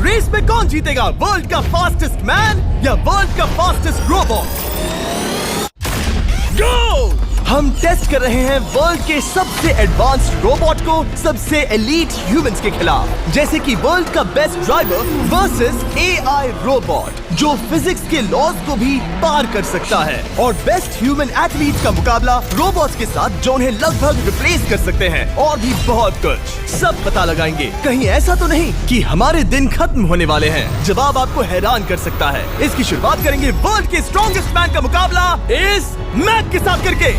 Race में कौन जीतेगा, वर्ल्ड का फास्टेस्ट मैन या वर्ल्ड का फास्टेस्ट रोबोट? गो! हम टेस्ट कर रहे हैं वर्ल्ड के सबसे एडवांस्ड रोबोट को सबसे एलीट ह्यूमंस के खिलाफ, जैसे कि वर्ल्ड का best driver versus AI robot जो फिजिक्स के लॉज को भी पार कर सकता है, और बेस्ट ह्यूमन एथलीट का मुकाबला रोबोट्स के साथ जो उन्हें लगभग रिप्लेस कर सकते हैं, और भी बहुत कुछ सब पता लगाएंगे। कहीं ऐसा तो नहीं कि हमारे दिन खत्म होने वाले हैं? जवाब आपको हैरान कर सकता है। इसकी शुरुआत करेंगे वर्ल्ड के स्ट्रॉन्गेस्ट मैन का मुकाबला इस मैक के साथ करके।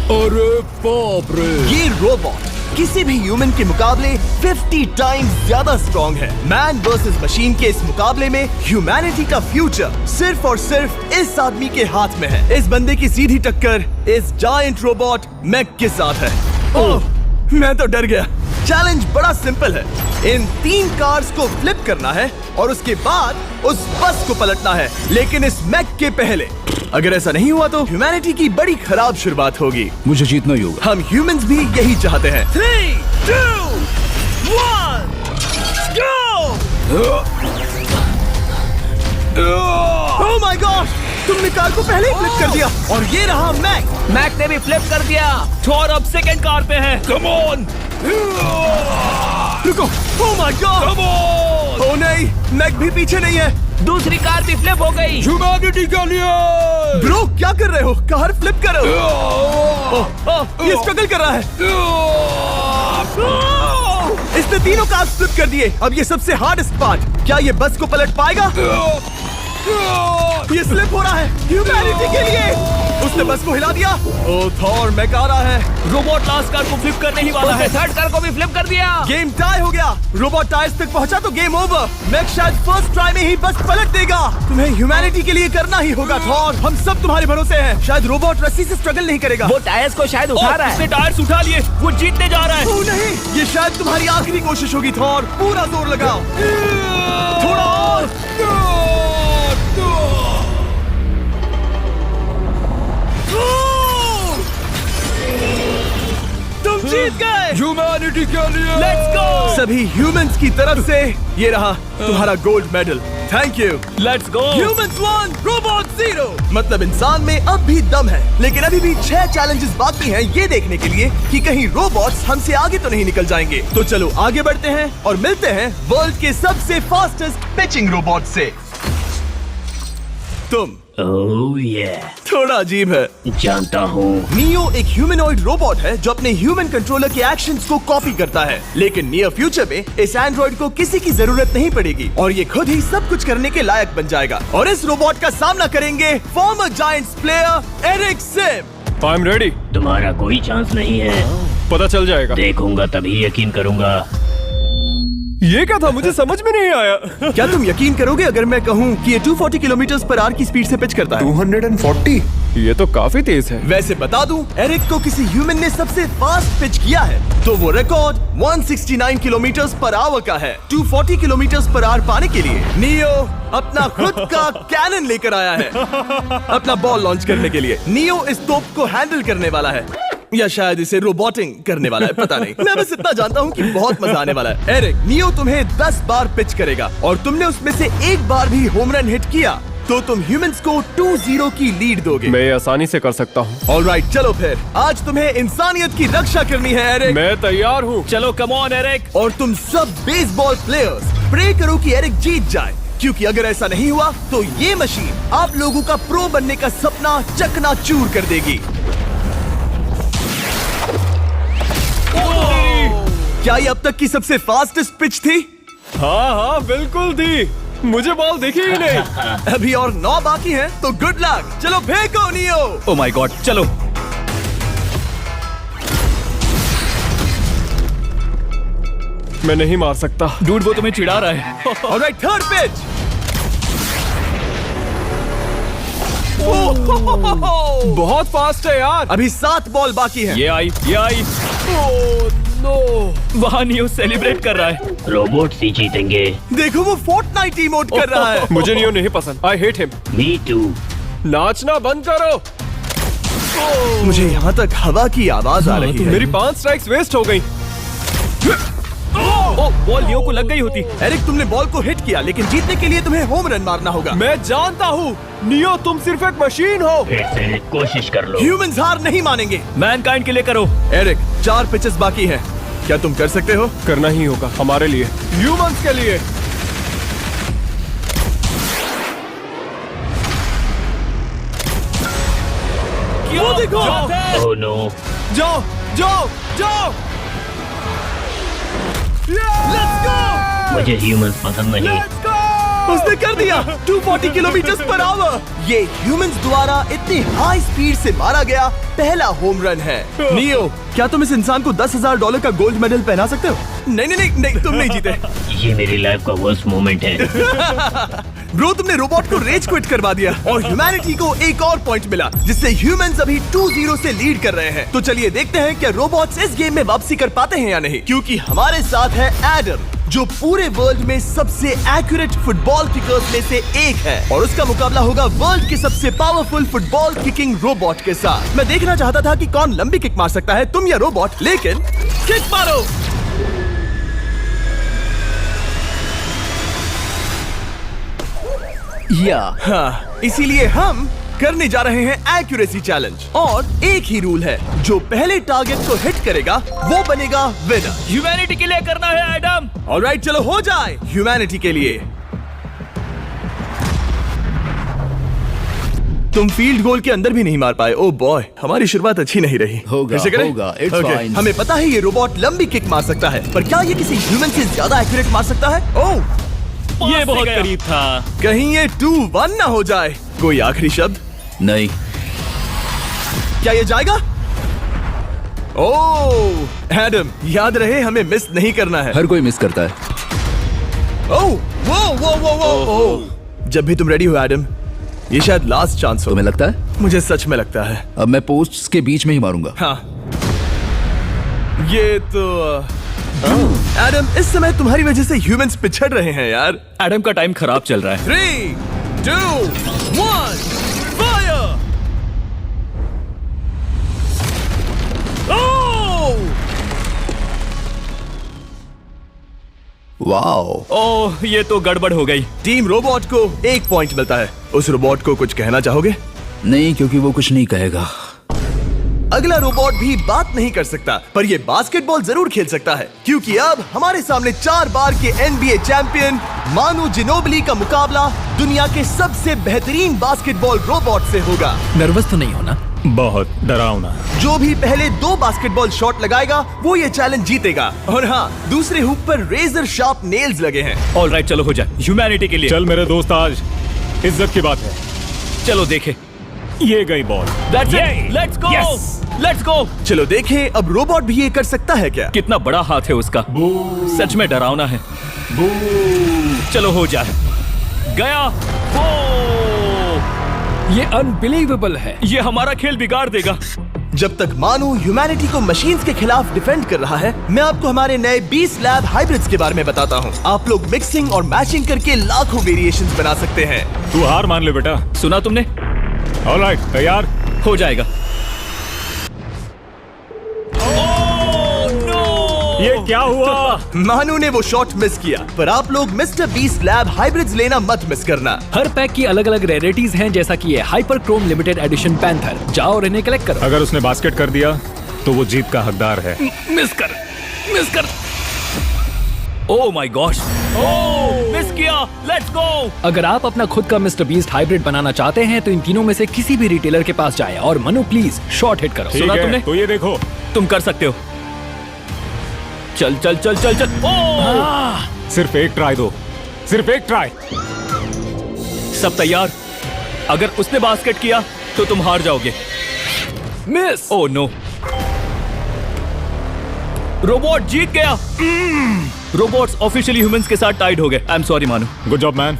अरे बाप रे! ये रोबोट किसी भी ह्यूमन के मुकाबले 50 टाइम्स ज्यादा स्ट्रॉन्ग है। मैन वर्सेस मशीन के इस मुकाबले में ह्यूमैनिटी का फ्यूचर सिर्फ और सिर्फ इस आदमी के हाथ में है। इस बंदे की सीधी टक्कर इस जायंट रोबोट मैक के साथ है। ओह, मैं तो डर गया। चैलेंज बड़ा सिंपल है। इन 3 कार्स को फ्लिप करना है और उसके बाद उस बस को पलटना है, लेकिन इस मैक के पहले। अगर ऐसा नहीं हुआ तो ह्यूमैनिटी की बड़ी खराब शुरुआत होगी। मुझे जीतना ही होगा। हम ह्यूमंस भी यही चाहते हैं। 3, 2, 1, गो! Oh my God! तुमने कार को पहले ही फ्लिप कर दिया, और ये रहा मैक। मैक ने भी फ्लिप कर दिया। थॉर अब सेकंड कार पे है। Come on! रुको! Oh my God! Come on! Oh नहीं, मैक भी पीछे नहीं है। दूसरी कार भी फ्लिप हो गई। ह्यूमैनिटी के लिए! ब्रो, क्या कर रहे हो? कार फ्लिप करो। ये स्ट्रगल कर रहा है। इसने तीनों कार फ्लिप कर दिए। अब ये सबसे हार्डेस्ट पार्ट, क्या ये बस को पलट पाएगा? ये स्लिप हो रहा है ह्यूमैनिटी के लिए। उसने बस को हिला दिया। ओह थॉर, मैक आ रहा है। रोबोट लास्ट कार को फ्लिप करने ही वाला है। थर्ड कार को भी फ्लिप कर दिया। गेम टाई हो गया। रोबोट टायर्स तक पहुंचा तो गेम ओवर। मैक शायद फर्स्ट ट्राई में ही बस पलट देगा। तुम्हें ह्यूमैनिटी के लिए करना ही होगा थॉर। हम सब तुम्हारे भरोसे हैं। शायद रोबोट रस्सी से स्ट्रगल नहीं करेगा। वो टायर्स को शायद उठा रहा है। उसने टायर्स उठा लिए। वो जीतने जा रहा है। ओह नहीं, ये शायद तुम्हारी आखिरी कोशिश होगी थॉर। पूरा जोर लगाओ। थोड़ा और। तुम जीत गए। ह्यूमैनिटी के लिए! Let's go! सभी ह्यूमंस की तरफ से ये रहा तुम्हारा gold medal. Thank you. Let's go! Humans 1, Robot 0। मतलब इंसान में अब भी दम है, लेकिन अभी भी 6 चैलेंजेस बाकी हैं ये देखने के लिए कि कहीं रोबोट्स हमसे आगे तो नहीं निकल जाएंगे। तो चलो आगे बढ़ते हैं और मिलते हैं वर्ल्ड के सबसे फास्टेस्ट पिचिंग रोबोट से। तुम ओह ये थोड़ा अजीब है, जानता हूँ। नियो एक ह्यूमनॉइड रोबोट है जो अपने ह्यूमन कंट्रोलर के एक्शंस को कॉपी करता है, लेकिन नियर फ्यूचर में इस एंड्रॉइड को किसी की जरूरत नहीं पड़ेगी और ये खुद ही सब कुछ करने के लायक बन जाएगा। और इस रोबोट का सामना करेंगे former giants player Eric Sim. I am ready. तुम्हारा कोई चांस नहीं है। पता चल जाएगा। देखूंगा तभी यकीन करूंगा। ये क्या था? मुझे समझ में नहीं आया। क्या तुम यकीन करोगे अगर मैं कहूँ कि ये 240 किलोमीटर पर आवर की स्पीड से पिच करता है? 240? ये तो काफी तेज है। वैसे बता दूं, एरिक को किसी ह्यूमन ने सबसे फास्ट पिच किया है तो वो रिकॉर्ड 169 किलोमीटर पर आवर का है। 240 किलोमीटर पर आवर पाने के लिए नियो अपना खुद का कैनन लेकर आया है अपना बॉल लॉन्च करने के लिए। नियो इस तोप को हैंडल करने वाला है, या शायद इसे रोबोटिंग करने वाला है, पता नहीं। मैं बस इतना जानता हूँ कि बहुत मजा आने वाला है। एरिक, नियो तुम्हें 10 बार पिच करेगा और तुमने उसमें से एक बार भी होम रन हिट किया तो तुम ह्यूमंस को 2-0 की लीड दोगे। मैं ये आसानी से कर सकता हूँ। ऑलराइट, चलो फिर आज तुम्हें इंसानियत की रक्षा करनी है एरिक। मैं तैयार हूँ। चलो कम ऑन एरिक। और तुम सब बेसबॉल प्लेयर्स प्रे करो कि एरिक जीत जाए, क्योंकि अगर ऐसा नहीं हुआ तो ये मशीन आप लोगों का प्रो बनने का सपना चकनाचूर कर देगी। क्या ये अब तक की सबसे फास्टेस्ट पिच थी? हाँ हाँ बिल्कुल थी। मुझे बॉल दिखी ही नहीं। अभी और 9 बाकी हैं, तो गुड लक। चलो फेंको नियो। ओह माय गॉड, चलो। मैं नहीं मार सकता। डूड वो तुम्हें चिढ़ा रहा है। Alright, third pitch. बहुत फास्ट है यार। अभी 7 बॉल बाकी हैं। ये आई। Oh no! वहाँ नियो सेलिब्रेट कर रहा है। रोबोट्स ही जीतेंगे। देखो वो फोर्टनाइट इमोट कर रहा है। मुझे नियो नहीं पसंद। I hate him. Me too. नाचना बंद करो। मुझे यहाँ तक हवा की आवाज आ रही है। मेरी 5 स्ट्राइक्स वेस्ट हो गई। ओ, बॉल लियो को लग गई होती। एरिक, तुमने बॉल को हिट किया, लेकिन जीतने के लिए तुम्हें होम रन मारना होगा। मैं जानता हूँ नियो, तुम सिर्फ एक मशीन हो। फिर से कोशिश कर लो। ह्यूमंस हार नहीं मानेंगे। मैनकाइंड के लिए करो। एरिक, 4 पिचेस बाकी हैं। क्या तुम कर सकते हो? करना ही होगा हमारे लिए, ह्यूमंस के लिए। वो देखो। Oh no. जाओ जाओ जाओ। Let's go. मुझे ह्यूमंस पसंद नहीं। उसने कर दिया 240 किलोमीटर पर आवर। ये ह्यूमंस द्वारा इतनी हाई स्पीड से मारा गया पहला होम रन है। नियो, क्या तुम इस इंसान को $10,000 का गोल्ड मेडल पहना सकते हो? नहीं, तुम नहीं जीते। ये मेरी लाइफ का वर्स्ट मोमेंट है। ब्रो, तुमने रोबोट को रेज क्विट करवा दिया और ह्यूमैनिटी को एक और पॉइंट मिला, जिससे ह्यूमंस अभी 2-0 से लीड कर रहे हैं। तो चलिए देखते हैं क्या रोबोट्स इस गेम में वापसी कर पाते हैं या नहीं, क्योंकि हमारे साथ है एडम, जो पूरे वर्ल्ड में सबसे एक्यूरेट फुटबॉल किकर्स में से एक है, और उसका मुकाबला होगा वर्ल्ड के सबसे पावरफुल फुटबॉल किकिंग रोबोट के साथ। मैं देखना चाहता था कि कौन लंबी किक मार सकता है, तुम या रोबोट, लेकिन किक मारो। हाँ, इसीलिए हम करने जा रहे हैं एक्यूरेसी चैलेंज, और एक ही रूल है, जो पहले टारगेट को हिट करेगा वो बनेगा विनर। ह्यूमैनिटी के लिए करना है एडम। ऑलराइट, चलो हो जाए ह्यूमैनिटी के लिए। तुम फील्ड गोल के अंदर भी नहीं मार पाए। ओ बॉय, हमारी शुरुआत अच्छी नहीं रही। होगा, फिर से करें? होगा, it's Okay, fine. हमें पता है ये रोबोट लंबी किक मार सकता है, पर क्या ये किसी ह्यूमन से ज्यादा एक्यूरेट मार सकता है? ओह, ये बहुत करीब था। कहीं ये 2-1 ना हो जाए। कोई आखिरी शब्द? नहीं। क्या ये जाएगा? ओह एडम, याद रहे हमें मिस नहीं करना है। हर कोई मिस करता है। ओह, वो। जब भी तुम रेडी हो एडम, ये शायद लास्ट चांस हो। तुम्हें लगता है? मुझे सच में लगता है। अब मैं पोस्ट्स के बीच में ही मारूंगा। हाँ, ये तो एडम, इस समय तुम्हारी वजह से ह्यूमंस पिछड़ रहे हैं यार। एडम का टाइम खराब चल रहा है। 3, 2, 1, फायर! वाओ। ओह, ये तो गड़बड़ हो गई। टीम रोबोट को 1 पॉइंट मिलता है। उस रोबोट को कुछ कहना चाहोगे? नहीं, क्योंकि वो कुछ नहीं कहेगा। अगला रोबोट भी बात नहीं कर सकता, पर ये बास्केटबॉल जरूर खेल सकता है, क्योंकि अब हमारे सामने 4 बार के NBA चैंपियन मानू जिनोबिली का मुकाबला दुनिया के सबसे बेहतरीन बास्केटबॉल रोबोट से होगा। नर्वस तो नहीं होना? बहुत डरावना। जो भी पहले 2 बास्केटबॉल शॉट लगाएगा वो ये चैलेंज जीतेगा। और हाँ, दूसरे हुप पर रेजर शार्प नेल्स लगे हैं। ऑलराइट, चलो हो जाए ह्यूमैनिटी के लिए। चल मेरे दोस्त, आज इज्जत की बात है। चलो देखे। ये गई ball. That's it. Let's go. Yes. Let's go. चलो देखें अब रोबोट भी ये कर सकता है क्या? कितना बड़ा हाथ है उसका। सच में डरावना है। चलो हो जाए। गया। ये अनबिलीवेबल है। ये हमारा खेल बिगाड़ देगा। जब तक मानू ह्यूमैनिटी को मशीन्स के खिलाफ डिफेंड कर रहा है, मैं आपको हमारे नए 20 लैब हाइब्रिड्स के बारे में बताता हूँ। आप लोग मिक्सिंग और मैचिंग करके लाखों वेरिएशंस बना सकते हैं। तू हार मान ले बेटा। सुना तुमने? ऑलराइट, तैयार? हो जाएगा। ये क्या हुआ? मानू ने वो शॉट मिस किया, पर आप लोग मिस्टर 20 लैब हाइब्रिड्स लेना मत मिस करना। हर पैक की अलग अलग रेयरिटीज हैं, जैसा कि ये hyper Chrome limited edition panther. जाओ और इन्हें कलेक्ट करो। अगर उसने बास्केट कर दिया तो वो जीत का हकदार है। मिस कर। Oh my gosh. Oh, miss किया। Let's go. अगर आप अपना खुद का मिस्टर बीस्ट हाइब्रिड बनाना चाहते हैं तो इन तीनों में से किसी भी रिटेलर के पास जाएं और मनु प्लीज शॉट हिट करो। ठीक सुना है, तुमने? तो ये देखो। तुम कर सकते हो। चल। ओह! सिर्फ एक ट्राई दो, सिर्फ एक ट्राई। सब तैयार? अगर उसने बास्केट किया तो तुम हार जाओगे। मिस। ओह नो, रोबोट जीत गया। रोबोट्स ऑफिशियली ह्यूमंस के साथ टाइड हो गए। आई एम सॉरी मानू। Good job man.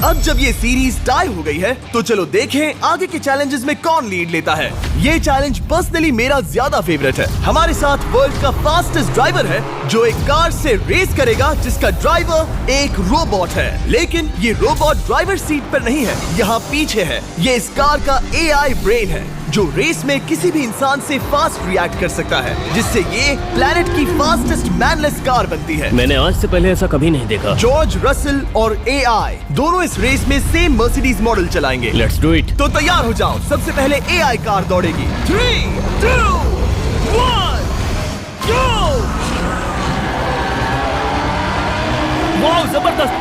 अब जब ये सीरीज टाई हो गई है, तो चलो देखें आगे के चैलेंजेस में कौन लीड लेता है। ये चैलेंज पर्सनली मेरा ज्यादा फेवरेट है। हमारे साथ वर्ल्ड का फास्टेस्ट ड्राइवर है जो एक कार से रेस करेगा जिसका ड्राइवर एक रोबोट है। लेकिन ये रोबोट ड्राइवर सीट पर नहीं है, यहाँ पीछे है। ये इस कार का AI ब्रेन है जो रेस में किसी भी इंसान से फास्ट रिएक्ट कर सकता है, जिससे ये प्लेनेट की फास्टेस्ट मैनलेस कार बनती है। मैंने आज से पहले ऐसा कभी नहीं देखा। जॉर्ज रसल और AI दोनों इस रेस में सेम मर्सिडीज मॉडल चलाएंगे। Let's do it. तो तैयार हो जाओ, सबसे पहले AI कार दौड़ेगी। 3, 2, 1, go! वाह जबरदस्त,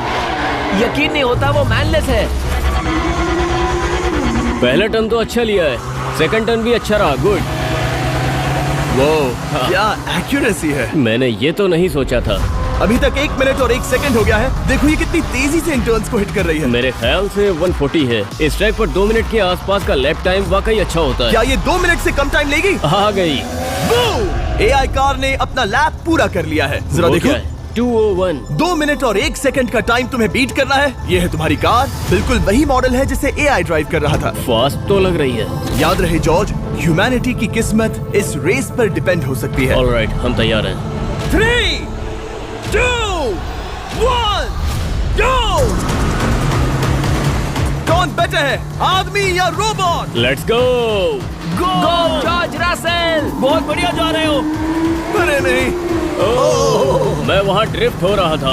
यकीन नहीं होता वो मैनलेस है। पहला टर्न तो अच्छा लिया है, सेकंड टर्न भी अच्छा रहा। गुड। वो क्या एक्यूरेसी है। मैंने ये तो नहीं सोचा था। अभी तक 1 मिनट और 1 सेकंड हो गया है। देखो ये कितनी तेजी से इन टर्न्स को हिट कर रही है। मेरे ख्याल से 140 है। इस ट्रैक पर 2 मिनट के आसपास का लैप टाइम वाकई अच्छा होता है। क्या ये 2 मिनट से कम टाइम लेगी? आ गई। AI कार ने अपना लैप पूरा कर लिया है। जरा वो देखो, क्या है? 201। 2 मिनट और 1 सेकंड का टाइम तुम्हें बीट करना है। ये है तुम्हारी कार, बिल्कुल वही मॉडल है जिसे AI ड्राइव कर रहा था। फास्ट तो लग रही है। याद रहे जॉर्ज, ह्यूमैनिटी की किस्मत इस रेस पर डिपेंड हो सकती है। ऑलराइट, हम तैयार हैं। 3, 2, 1, go! कौन बेटर है, आदमी या robot? Let's go. Go George Russell, बहुत बढ़िया जा रहे हो। अरे नहीं, मैं वहाँ ड्रिफ्ट हो रहा था।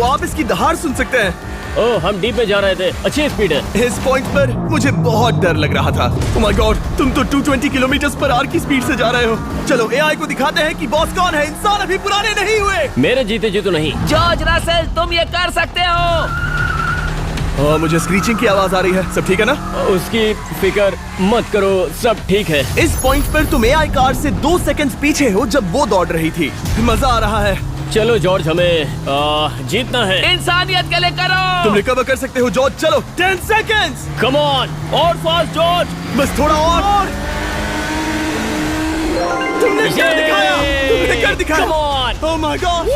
आप इसकी दहाड़ सुन सकते हैं। ओह, हम डीप में जा रहे थे। अच्छी स्पीड है। इस पॉइंट पर मुझे बहुत डर लग रहा था। ओह माय गॉड, तुम तो 220 किलोमीटर पर आवर की स्पीड से जा रहे हो। चलो AI को दिखाते हैं कि बॉस कौन है। इंसान अभी पुराने नहीं हुए। मेरे जीते जी तो नहीं। जॉर्ज रसेल, तुम ये कर सकते हो। मुझे स्क्रीचिंग की आवाज आ रही है। सब ठीक है ना? उसकी फिक्र मत करो, सब ठीक है। इस पॉइंट पर तुम AI कार से 2 सेकंड पीछे हो जब वो दौड़ रही थी। मजा आ रहा है। चलो जॉर्ज, हमें जीतना है। इंसानियत के लिए तुम करो। रिकवर कर सकते हो जॉर्ज। चलो 10 सेकंड्स। कम ऑन, और फास्ट जॉर्ज। बस थोड़ा और। तुमने क्या दिखाया? तुमने क्या दिखाया? Come on! Oh my God!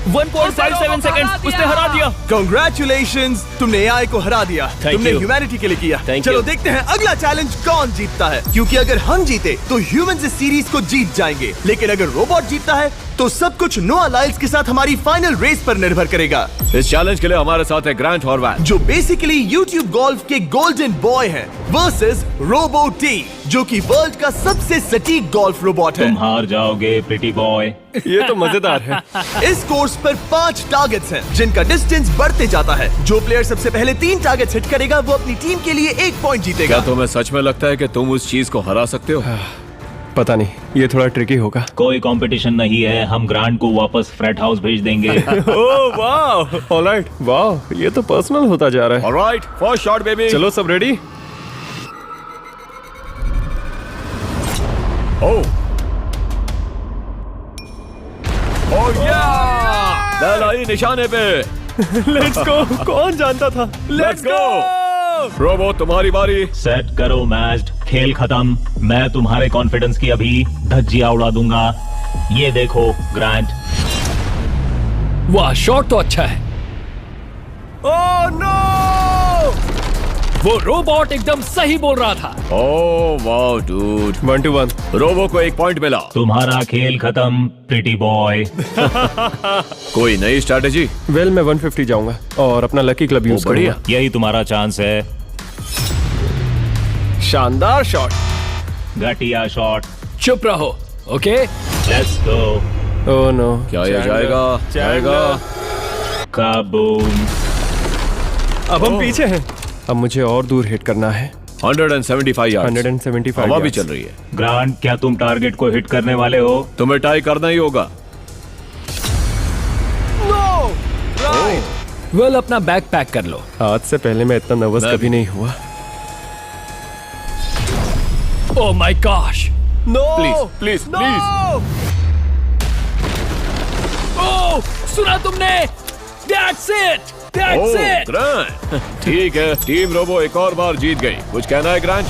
1.57 seconds, उसने हरा दिया। Congratulations! तुमने AI को हरा दिया। Thank तुमने you. ह्यूमैनिटी के लिए किया। Thank चलो you. देखते हैं अगला चैलेंज कौन जीतता है। क्योंकि अगर हम जीते तो ह्यूमंस इस सीरीज को जीत जाएंगे, लेकिन अगर रोबोट जीतता है तो सब कुछ नोआ लाइल्स के साथ हमारी फाइनल रेस पर निर्भर करेगा। इस चैलेंज के लिए हमारे साथ है ग्रांट हॉर्वैट, जो बेसिकली YouTube गोल्फ के गोल्डन बॉय हैं, वर्सेस रोबो टी, जो कि वर्ल्ड का सबसे सटीक गोल्फ रोबोट है। तुम हार जाओगे प्रिटी बॉय। ये तो मजेदार है। इस कोर्स पर 5 टारगेट्स हैं, जिनका डिस्टेंस बढ़ते जाता है। जो प्लेयर सबसे पहले 3 टारगेट्स हिट करेगा वो अपनी टीम के लिए 1 पॉइंट जीतेगा। क्या तुम्हें सच में लगता है कि तुम उस चीज को हरा सकते हो? पता नहीं, ये थोड़ा ट्रिकी होगा। कोई कंपटीशन नहीं है, हम ग्रांट को वापस फ्रेट हाउस भेज देंगे। ओह वाह, ऑलराइट, वाह, ये तो पर्सनल होता जा रहा है। Alright, first shot baby. चलो सब रेडी? ओह या, बैल आई निशाने पे। Let's go. कौन जानता था? Let's go. रोबो, तुम्हारी बारी। सेट करो मैच, खेल खत्म। मैं तुम्हारे कॉन्फिडेंस की अभी धज्जियां उड़ा दूंगा। ये देखो ग्रांट। वाह, शॉट तो अच्छा है। Oh no! वो रोबोट एकदम सही बोल रहा था। ओह वाह डूड, 1 to 1। रोबो को 1 पॉइंट मिला। तुम्हारा खेल खत्म प्रिटी बॉय। कोई नई स्ट्रैटेजी? वेल, मैं 150 जाऊंगा और अपना लकी क्लब यूज बढ़िया। करूंगा। यही तुम्हारा चांस है। शानदार शॉट। घटिया शॉट। चुप रहो, okay? Let's go. Oh no, क्या ये जाएगा? जाएगा। काबूम। अब हम पीछे हैं। अब मुझे और दूर हिट करना है। 175 यार्ड्स। 175 हवा भी yards। चल रही है। ग्रांट, क्या तुम टारगेट को हिट करने वाले हो? तुम्हें टाई करना ही होगा। वेल, अपना बैग पैक कर लो। आज से पहले मैं इतना नर्वस मैं कभी भी। नहीं हुआ। Oh my gosh. No! Please please please. Oh, सुना तुमने? That's it! That's oh it! Grant, ठीक है, टीम रोबो एक और बार जीत गई। कुछ कहना है ग्रांट?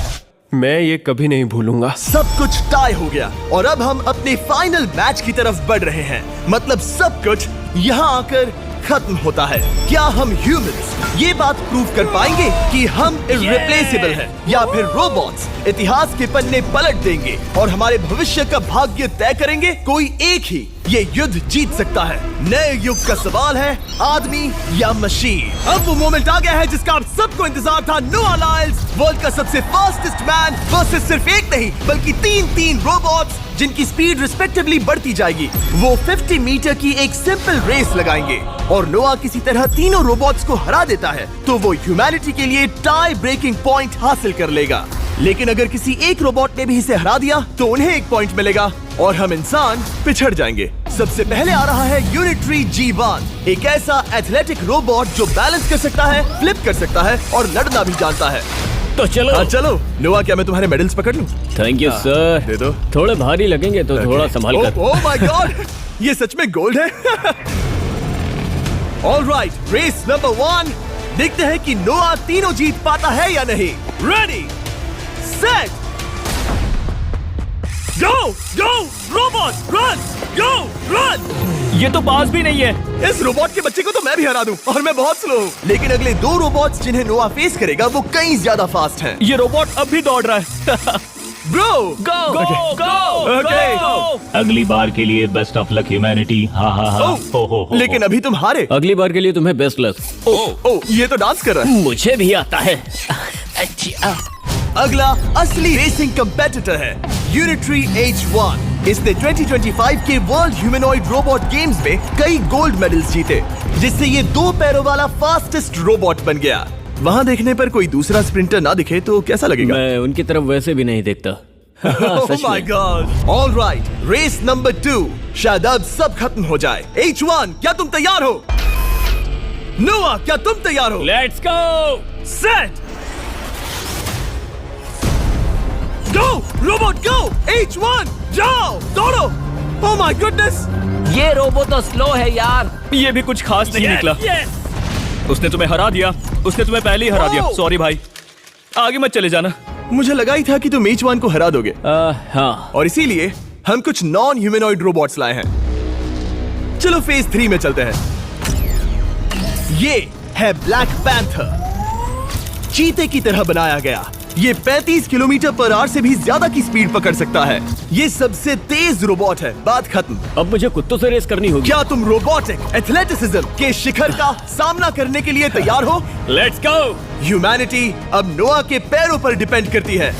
मैं ये कभी नहीं भूलूंगा। सब कुछ टाई हो गया और अब हम अपने फाइनल मैच की तरफ बढ़ रहे हैं। मतलब सब कुछ यहाँ आकर खत्म होता है। क्या हम ह्यूमंस ये बात प्रूव कर पाएंगे कि हम इररिप्लेसेबल हैं, या फिर रोबोट्स इतिहास के पन्ने पलट देंगे और हमारे भविष्य का भाग्य तय करेंगे? कोई एक ही ये युद्ध जीत सकता है। नए युग का सवाल है, आदमी या मशीन। अब वो मोमेंट आ गया है जिसका आप सबको इंतजार था। नोआ लाइल्स, वर्ल्ड का सबसे फास्टेस्ट मैन वर्सेस सिर्फ एक नहीं बल्कि तीन रोबोट्स जिनकी स्पीड रिस्पेक्टिवली बढ़ती जाएगी। वो 50 मीटर की एक सिंपल रेस लगाएंगे और नोआ किसी तरह तीनों रोबोट्स को हरा देता है तो वो ह्यूमैनिटी के लिए टाई ब्रेकिंग पॉइंट हासिल कर लेगा। लेकिन अगर किसी एक रोबोट ने भी इसे हरा दिया तो उन्हें एक पॉइंट मिलेगा और हम इंसान पिछड़ जाएंगे। सबसे पहले आ रहा है यूनिट्री G1, एक ऐसा एथलेटिक रोबोट जो बैलेंस कर सकता है, फ्लिप कर सकता है और लड़ना भी जानता है। तो चलो। हाँ चलो। नोआ, क्या मैं तुम्हारे मेडल्स पकड़ लूं? Thank you sir. दे दो। थोड़े भारी लगेंगे तो थोड़ा संभाल कर। ओह माय गॉड, ये सच में गोल्ड है। ऑलराइट, रेस नंबर 1, देखते हैं कि नोआ तीनों जीत पाता है या नहीं। रेडी, सेट, गो गो रोबोट, रन, गो रन। ये तो पास भी नहीं है। इस रोबोट के बच्चे को तो मैं भी हरा दूं और मैं बहुत स्लो हूं। लेकिन अगले 2 रोबोट्स जिन्हें नोआ फेस करेगा वो कहीं ज्यादा फास्ट हैं। ये रोबोट अब भी दौड़ रहा है। ब्रो, गो गो गो Okay. अगली बार के लिए बेस्ट ऑफ लक ह्यूमैनिटी। हाँ हाँ हाँ। हो। लेकिन अभी तुम हारे। अगली बार के लिए तुम्हें बेस्ट लक। ओ, ये तो डांस कर रहा है। मुझे भी आता है। अगला असली रेसिंग कंपेटिटर है यूनिट्री H1। इसने 2025 के वर्ल्ड ह्यूमनॉइड रोबोट गेम्स में कई गोल्ड मेडल्स जीते, जिससे ये 2 पैरों वाला फास्टेस्ट रोबोट बन गया। वहाँ देखने पर कोई दूसरा स्प्रिंटर ना दिखे तो कैसा लगेगा? मैं उनकी तरफ वैसे भी नहीं देखता। Oh my God! All right, race number 2। शायद अब सब खत्म हो जाए। H1, क्या तुम तैयार हो? नोआ, क्या तुम तैयार हो? Let's go. Set, go robot go. H1, जाओ, दौड़ो। Oh my goodness! ये रोबो तो स्लो है यार। ये भी कुछ खास नहीं निकला। उसने तुम्हें हरा दिया। उसने तुम्हें पहले ही हरा दिया। Oh! सॉरी भाई, आगे मत चले जाना। मुझे लगा ही था कि तुम H1 को हरा दोगे हाँ। और इसीलिए हम कुछ नॉन ह्यूमनॉइड रोबोट्स लाए हैं। चलो फेज 3 में चलते हैं। ये है ब्लैक पैंथर, चीते की तरह बनाया गया। ये 35 किलोमीटर पर आवर से भी ज्यादा की स्पीड पकड़ सकता है। ये सबसे तेज रोबोट है। बात खत्म। अब मुझे कुत्तों से रेस करनी होगी। क्या तुम रोबोटिक एथलेटिसिज्म के शिखर का सामना करने के लिए तैयार हो? Let's go. ह्यूमैनिटी अब नोआ के पैरों पर डिपेंड करती है।